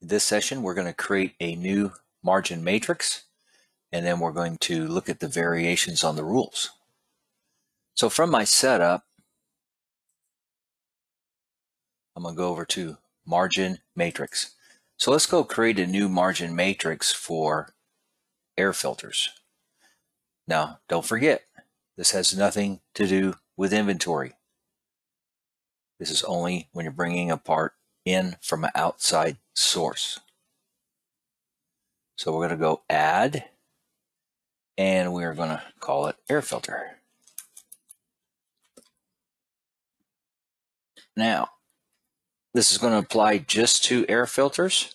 In this session, we're going to create a new margin matrix, and then we're going to look at the variations on the rules. So from my setup, I'm going to go over to margin matrix. So let's go create a new margin matrix for air filters. Now, don't forget, this has nothing to do with inventory. This is only when you're bringing a part in from an outside source. So we're going to go add, and we're going to call it air filter. Now, this is going to apply just to air filters.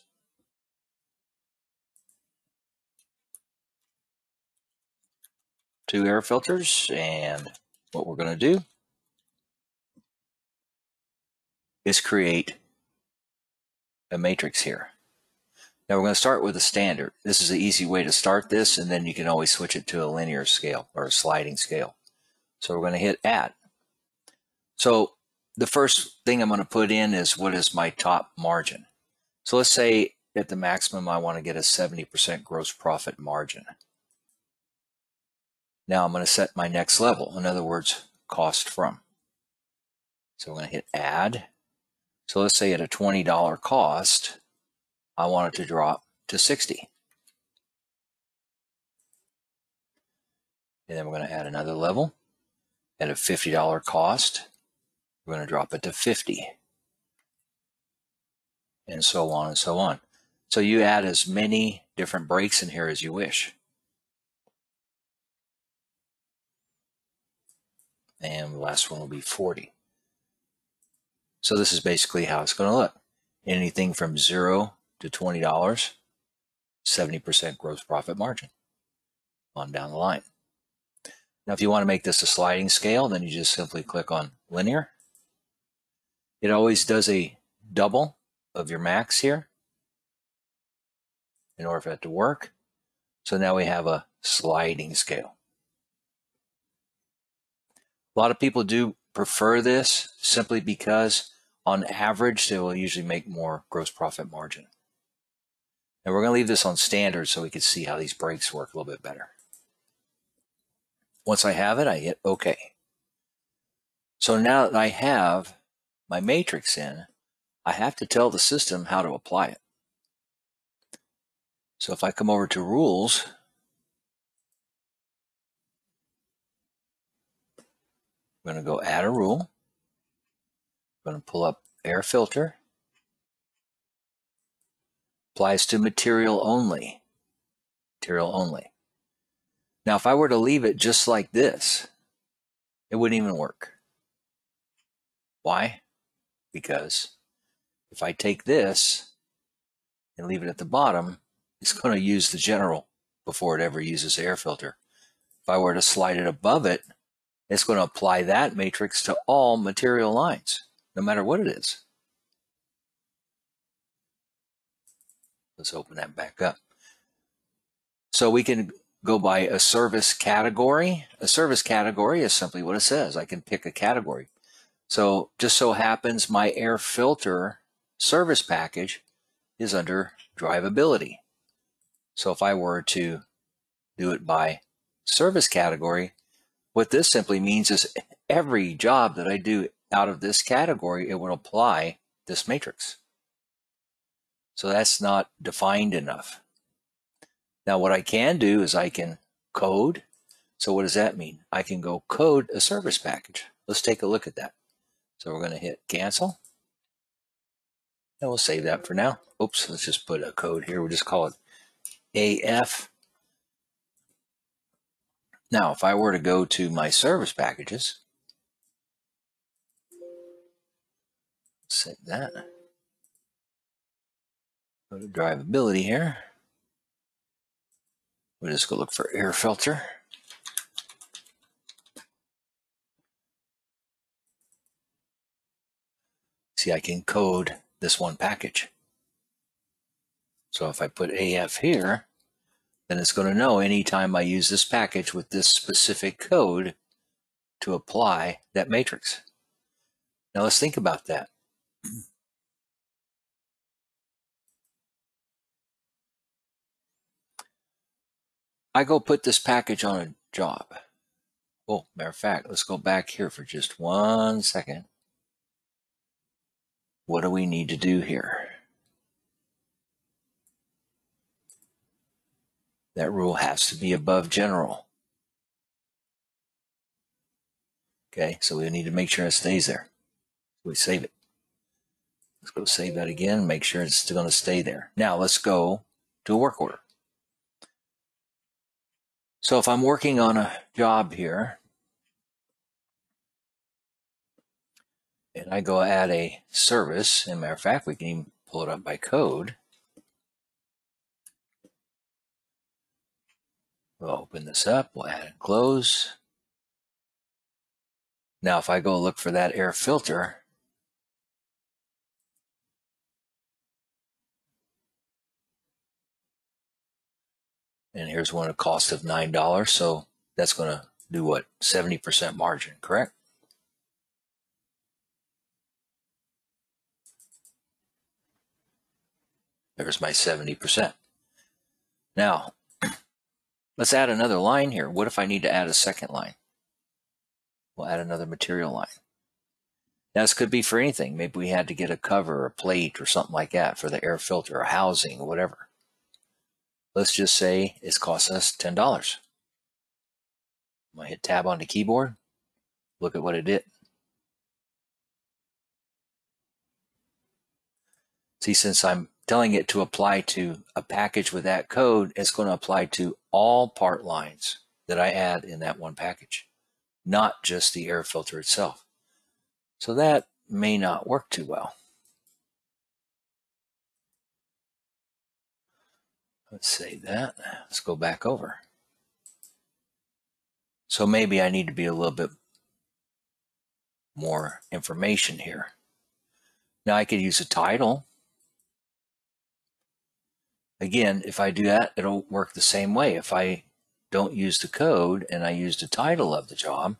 And what we're going to do is create a matrix here. Now we're going to start with a standard. This is an easy way to start this, and then you can always switch it to a linear scale or a sliding scale. So we're going to hit add. So the first thing I'm going to put in is what is my top margin. So let's say at the maximum I want to get a 70% gross profit margin. Now I'm going to set my next level, in other words, cost from. So I'm going to hit add. So let's say at a $20 cost, I want it to drop to 60. And then we're going to add another level. At a $50 cost, we're going to drop it to 50. And so on and so on. So you add as many different breaks in here as you wish. And the last one will be 40. So this is basically how it's going to look. Anything from $0 to $20, 70% gross profit margin on down the line. Now, if you want to make this a sliding scale, then you just simply click on linear. It always does a double of your max here in order for that to work. So now we have a sliding scale. A lot of people do prefer this simply because on average, they will usually make more gross profit margin. And we're going to leave this on standard so we can see how these breaks work a little bit better. Once I have it, I hit OK. So now that I have my matrix in, I have to tell the system how to apply it. So if I come over to rules, I'm going to go add a rule. I'm going to pull up air filter. Applies to material only. Material only. Now, if I were to leave it just like this, it wouldn't even work. Why? Because if I take this and leave it at the bottom, it's going to use the general before it ever uses the air filter. If I were to slide it above it, it's going to apply that matrix to all material lines, no matter what it is. Let's open that back up. So we can go by a service category. A service category is simply what it says. I can pick a category. So just so happens my air filter service package is under drivability. So if I were to do it by service category, what this simply means is every job that I do out of this category, it will apply this matrix. So that's not defined enough. Now what I can do is I can code. So what does that mean? I can go code a service package. Let's take a look at that. So we're going to hit cancel. And we'll save that for now. Oops, let's just put a code here. We'll just call it AF. Now, if I were to go to my service packages, set that. Go to drivability here. We'll just go look for air filter. See, I can code this one package. So if I put AF here, then it's going to know anytime I use this package with this specific code to apply that matrix. Now let's think about that. I go put this package on a job. Oh, matter of fact, let's go back here for just 1 second. What do we need to do here? That rule has to be above general. Okay, so we need to make sure it stays there. We save it. Let's go save that again, make sure it's still going to stay there. Now let's go to a work order. So if I'm working on a job here, and I go add a service, and matter of fact, we can even pull it up by code. We'll open this up, we'll add and close. Now if I go look for that air filter, and here's one at a cost of $9, so that's going to do what? 70% margin, correct? There's my 70%. Now, let's add another line here. What if I need to add a second line? We'll add another material line. Now, this could be for anything. Maybe we had to get a cover, a plate, or something like that for the air filter, or housing, or whatever. Let's just say it's cost us $10. I'm going to hit tab on the keyboard. Look at what it did. See, since I'm telling it to apply to a package with that code, it's going to apply to all part lines that I add in that one package, not just the air filter itself. So that may not work too well. Let's save that. Let's go back over. So maybe I need to be a little bit more information here. Now I could use a title. Again, if I do that, it'll work the same way. If I don't use the code and I use the title of the job,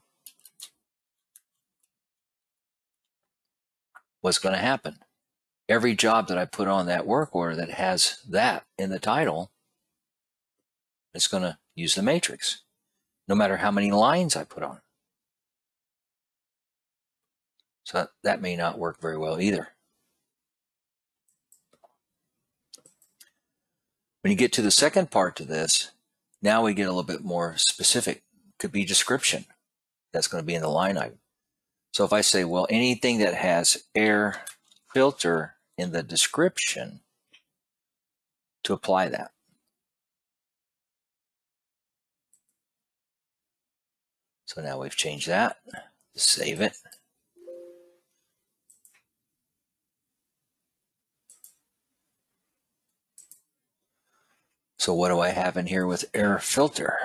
what's going to happen? Every job that I put on that work order that has that in the title, it's going to use the matrix, no matter how many lines I put on. So that may not work very well either. When you get to the second part to this, now we get a little bit more specific. Could be description. That's going to be in the line item. So if I say, well, anything that has air filter in the description, to apply that. So now we've changed that. Save it. So what do I have in here with air filter?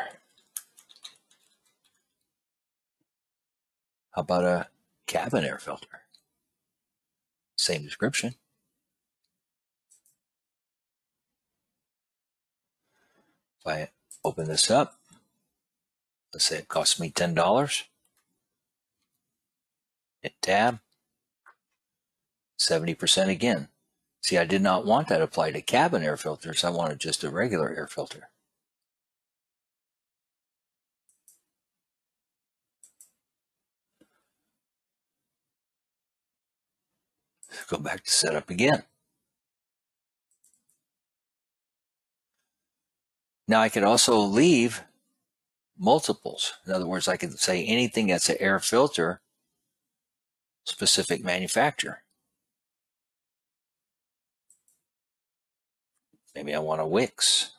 How about a cabin air filter? Same description. If I open this up, let's say it costs me $10. Hit tab. 70% again. See, I did not want that applied to cabin air filters. I wanted just a regular air filter. Go back to setup again. Now I could also leave multiples. In other words, I could say anything that's an air filter, specific manufacturer. Maybe I want a Wix.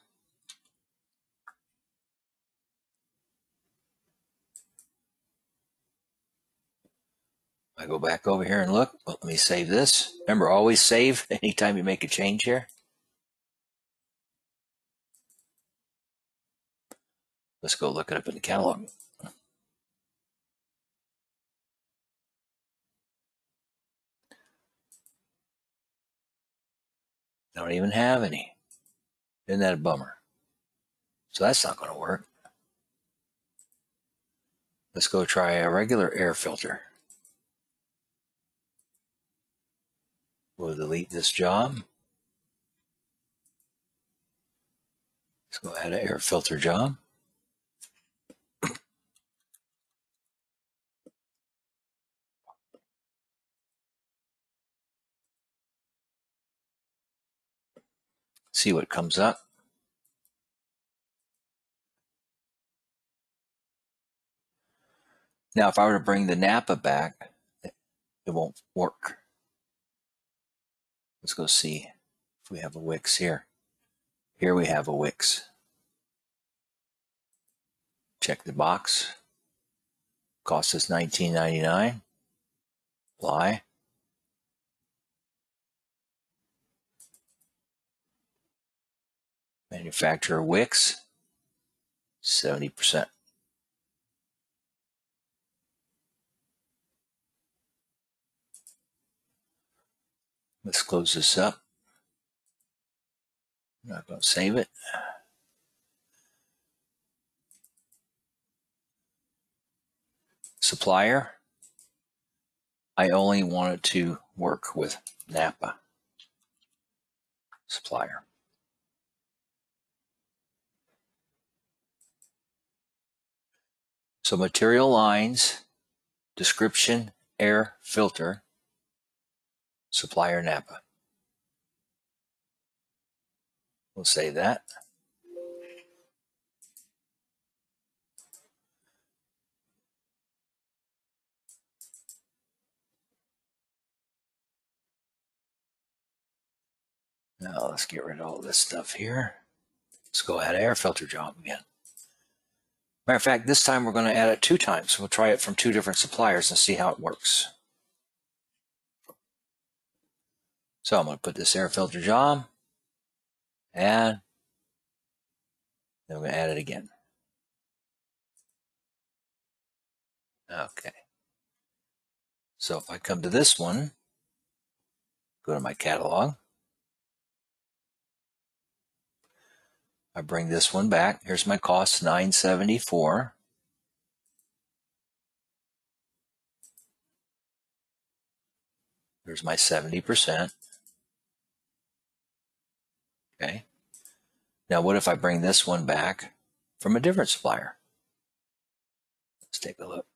I go back over here and look. Well, let me save this. Remember, always save anytime you make a change here. Let's go look it up in the catalog. I don't even have any. Isn't that a bummer? So that's not going to work. Let's go try a regular air filter. We'll delete this job. Let's go ahead to air filter job. See what comes up. Now, if I were to bring the Napa back, it won't work. Let's go see if we have a Wix here. Here we have a Wix. Check the box. Cost us $19.99. Apply. Manufacturer Wix, 70%. Let's close this up. I'm not going to save it. Supplier. I only wanted to work with Napa. Supplier. So material lines, description, air filter, supplier Napa. We'll save that. Now let's get rid of all this stuff here. Let's go add air filter job again. Matter of fact, this time we're going to add it 2 times. We'll try it from 2 different suppliers and see how it works. So I'm going to put this air filter job, add, then we're going to add it again. Okay. So if I come to this one, go to my catalog, I bring this one back. Here's my cost, $9.74. There's my 70%. Okay. Now what if I bring this one back from a different supplier? Let's take a look.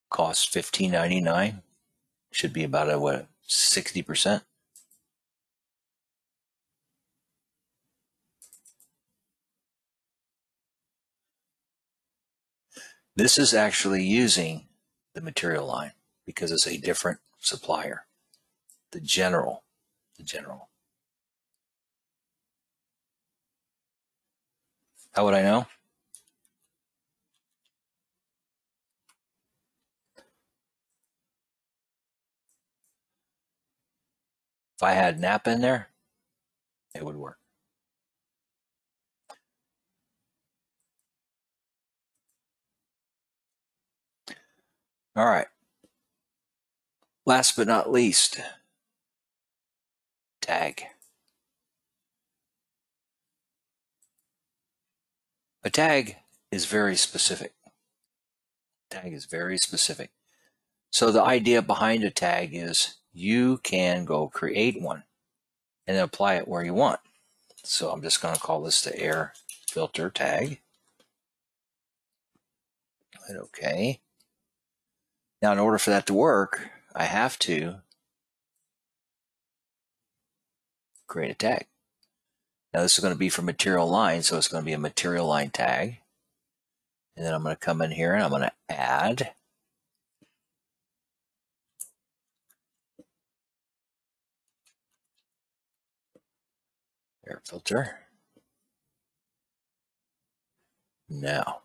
Cost $15.99. Should be about a, what, 60%? This is actually using the material line because it's a different supplier. The general. How would I know? If I had Napa in there, it would work. All right. Last but not least, tag. A tag is very specific. Tag is very specific. So the idea behind a tag is you can go create one and then apply it where you want. So I'm just going to call this the air filter tag. Hit OK. Now in order for that to work, I have to create a tag. Now this is going to be for material line, so it's going to be a material line tag. And then I'm going to come in here and I'm going to add air filter. Now,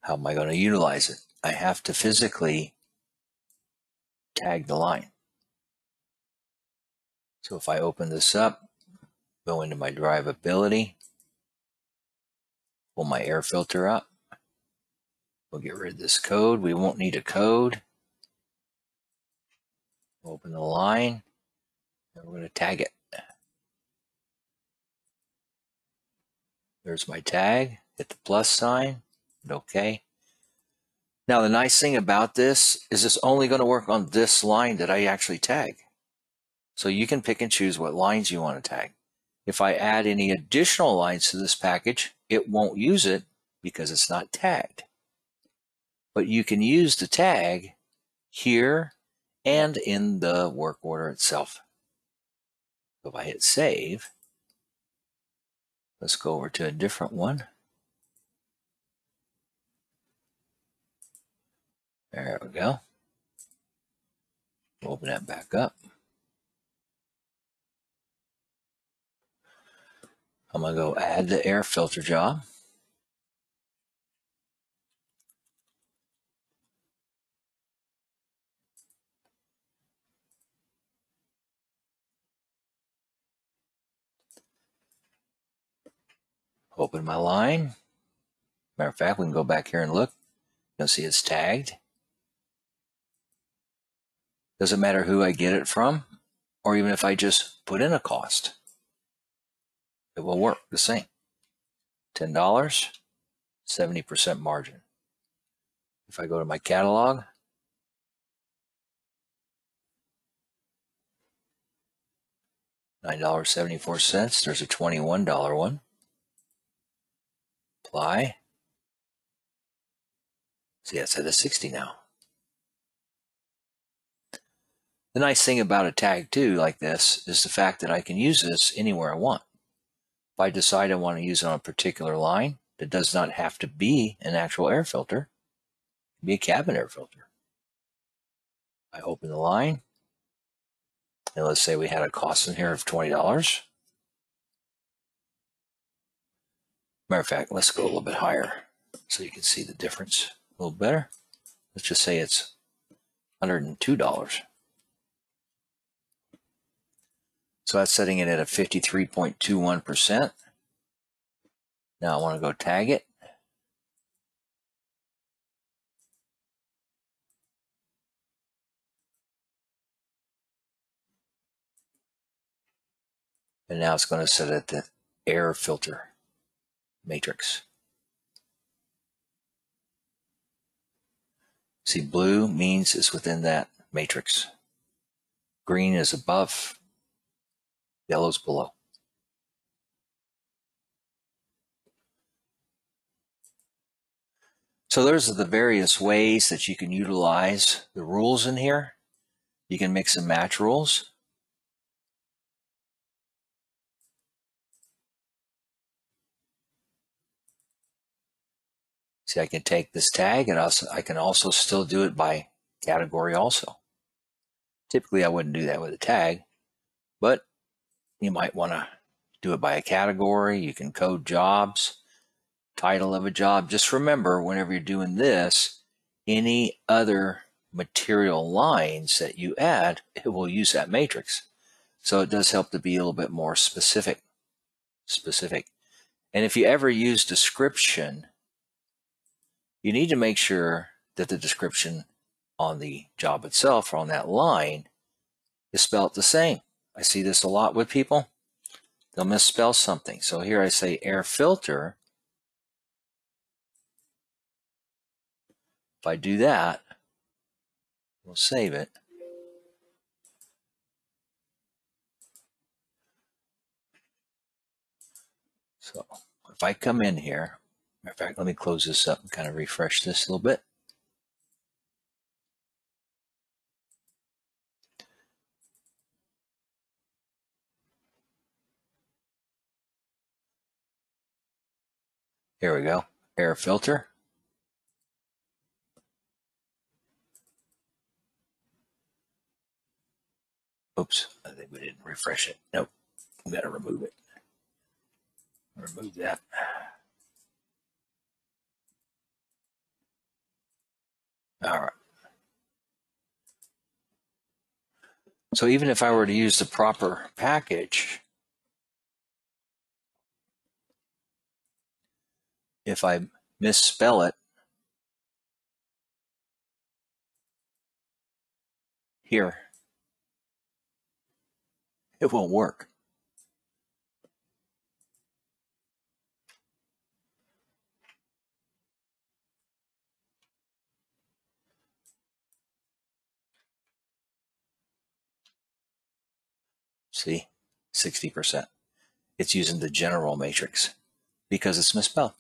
how am I going to utilize it? I have to physically tag the line. So if I open this up, go into my drivability, pull my air filter up, we'll get rid of this code. We won't need a code. Open the line, and we're going to tag it. There's my tag. Hit the plus sign. Hit OK. Now, the nice thing about this is it's only going to work on this line that I actually tag. So you can pick and choose what lines you want to tag. If I add any additional lines to this package, it won't use it because it's not tagged. But you can use the tag here and in the work order itself. So if I hit save, let's go over to a different one. There we go. Open that back up. I'm going to go add the air filter job. Open my line. Matter of fact, we can go back here and look. You'll see it's tagged. Doesn't matter who I get it from, or even if I just put in a cost. It will work the same. $10, 70% margin. If I go to my catalog, $9.74, there's a $21 one. Apply. See, it's at a 60 now. The nice thing about a tag too, like this, is the fact that I can use this anywhere I want. If I decide I want to use it on a particular line, that does not have to be an actual air filter. It can be a cabin air filter. I open the line, and let's say we had a cost in here of $20. Matter of fact, let's go a little bit higher so you can see the difference a little better. Let's just say it's $102. So that's setting it at a 53.21%. Now I want to go tag it. And now it's going to set it at the air filter matrix. See, blue means it's within that matrix. Green is above. Yellow's below. So those are the various ways that you can utilize the rules in here. You can mix and match rules. See, I can take this tag and I can also still do it by category also. Typically, I wouldn't do that with a tag, but you might want to do it by a category. You can code jobs, title of a job. Just remember, whenever you're doing this, any other material lines that you add, it will use that matrix. So it does help to be a little bit more specific. And if you ever use description, you need to make sure that the description on the job itself or on that line is spelled the same. I see this a lot with people. They'll misspell something. So here I say air filter. If I do that, we'll save it. So if I come in here, matter of fact, let me close this up and kind of refresh this a little bit. Here we go, air filter. Oops, I think we didn't refresh it. Nope, we got to remove it. Remove that. All right. So even if I were to use the proper package, if I misspell it here, it won't work. See, 60%. It's using the general matrix because it's misspelled.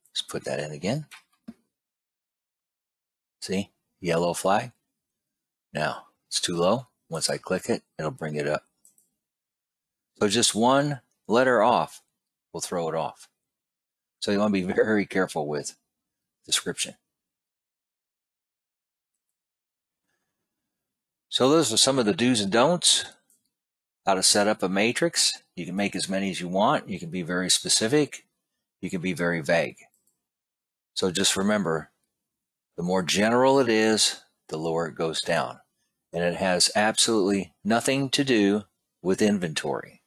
Let's put that in again. See, yellow flag. Now, it's too low. Once I click it, it'll bring it up. So just one letter off will throw it off. So you want to be very careful with description. So those are some of the do's and don'ts. How to set up a matrix. You can make as many as you want. You can be very specific. You can be very vague. So just remember, the more general it is, the lower it goes down. And it has absolutely nothing to do with inventory.